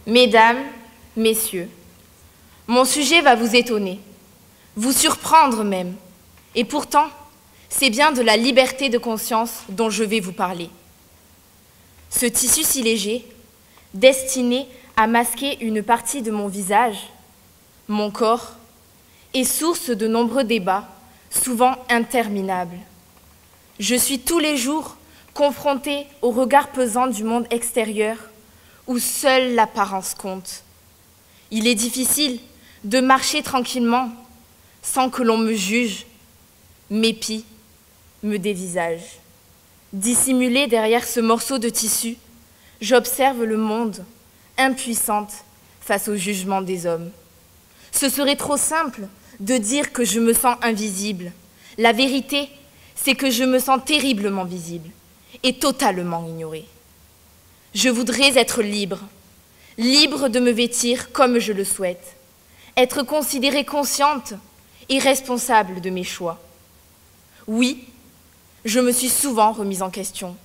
Mesdames, messieurs, mon sujet va vous étonner, vous surprendre même. Et pourtant, c'est bien de la liberté de conscience dont je vais vous parler. Ce tissu si léger, destiné à masquer une partie de mon visage, mon corps, est source de nombreux débats, souvent interminables. Je suis tous les jours confrontée au regard pesant du monde extérieur, où seule l'apparence compte. Il est difficile de marcher tranquillement sans que l'on me juge, m'épie, me dévisage. Dissimulée derrière ce morceau de tissu, j'observe le monde, impuissante face au jugement des hommes. Ce serait trop simple de dire que je me sens invisible. La vérité, c'est que je me sens terriblement visible et totalement ignorée. Je voudrais être libre, libre de me vêtir comme je le souhaite, être considérée consciente et responsable de mes choix. Oui, je me suis souvent remise en question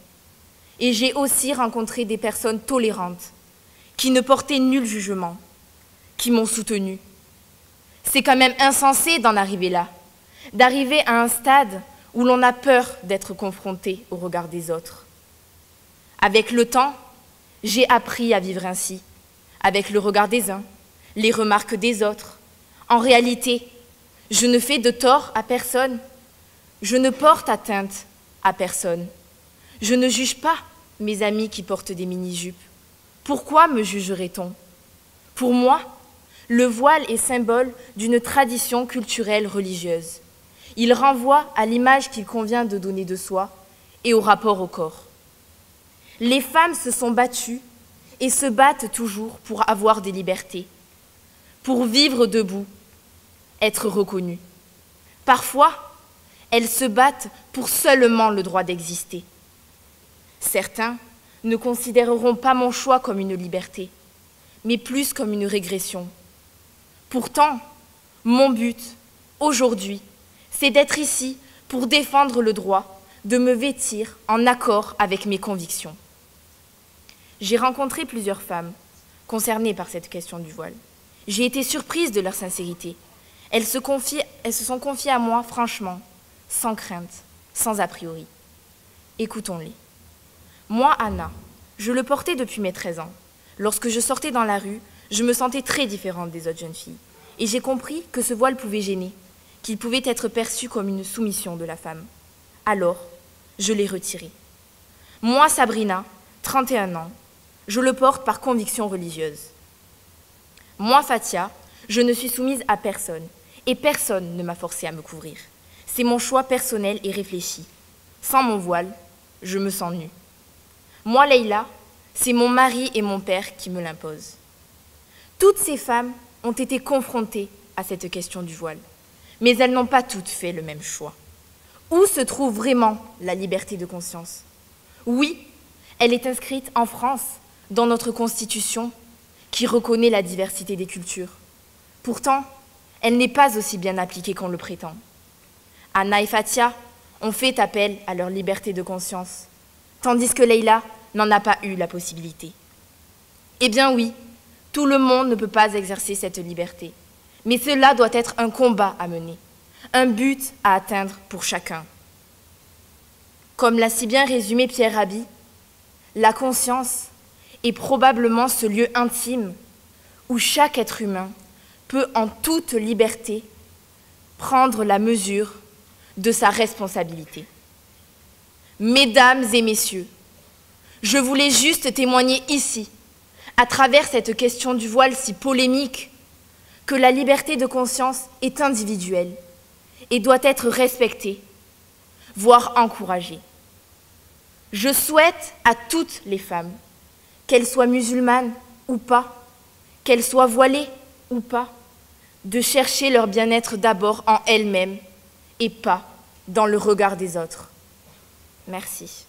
et j'ai aussi rencontré des personnes tolérantes qui ne portaient nul jugement, qui m'ont soutenue. C'est quand même insensé d'en arriver là, d'arriver à un stade où l'on a peur d'être confronté au regard des autres. Avec le temps, j'ai appris à vivre ainsi, avec le regard des uns, les remarques des autres. En réalité, je ne fais de tort à personne, je ne porte atteinte à personne. Je ne juge pas mes amis qui portent des mini-jupes. Pourquoi me jugerait-on? Pour moi, le voile est symbole d'une tradition culturelle religieuse. Il renvoie à l'image qu'il convient de donner de soi et au rapport au corps. Les femmes se sont battues et se battent toujours pour avoir des libertés, pour vivre debout, être reconnues. Parfois, elles se battent pour seulement le droit d'exister. Certains ne considéreront pas mon choix comme une liberté, mais plus comme une régression. Pourtant, mon but, aujourd'hui, c'est d'être ici pour défendre le droit de me vêtir en accord avec mes convictions. J'ai rencontré plusieurs femmes concernées par cette question du voile. J'ai été surprise de leur sincérité. Elles se sont confiées à moi franchement, sans crainte, sans a priori. Écoutons-les. Moi, Anna, je le portais depuis mes 13 ans. Lorsque je sortais dans la rue, je me sentais très différente des autres jeunes filles. Et j'ai compris que ce voile pouvait gêner, qu'il pouvait être perçu comme une soumission de la femme. Alors, je l'ai retiré. Moi, Sabrina, 31 ans, je le porte par conviction religieuse. Moi, Fatia, je ne suis soumise à personne, et personne ne m'a forcée à me couvrir. C'est mon choix personnel et réfléchi. Sans mon voile, je me sens nue. Moi, Leïla, c'est mon mari et mon père qui me l'imposent. Toutes ces femmes ont été confrontées à cette question du voile, mais elles n'ont pas toutes fait le même choix. Où se trouve vraiment la liberté de conscience? Oui, elle est inscrite en France, dans notre Constitution, qui reconnaît la diversité des cultures. Pourtant, elle n'est pas aussi bien appliquée qu'on le prétend. Anna et Fatia ont fait appel à leur liberté de conscience, tandis que Leïla n'en a pas eu la possibilité. Eh bien oui, tout le monde ne peut pas exercer cette liberté, mais cela doit être un combat à mener, un but à atteindre pour chacun. Comme l'a si bien résumé Pierre Rabhi, la conscience est probablement ce lieu intime où chaque être humain peut en toute liberté prendre la mesure de sa responsabilité. Mesdames et messieurs, je voulais juste témoigner ici, à travers cette question du voile si polémique, que la liberté de conscience est individuelle et doit être respectée, voire encouragée. Je souhaite à toutes les femmes, qu'elles soient musulmanes ou pas, qu'elles soient voilées ou pas, de chercher leur bien-être d'abord en elles-mêmes et pas dans le regard des autres. Merci.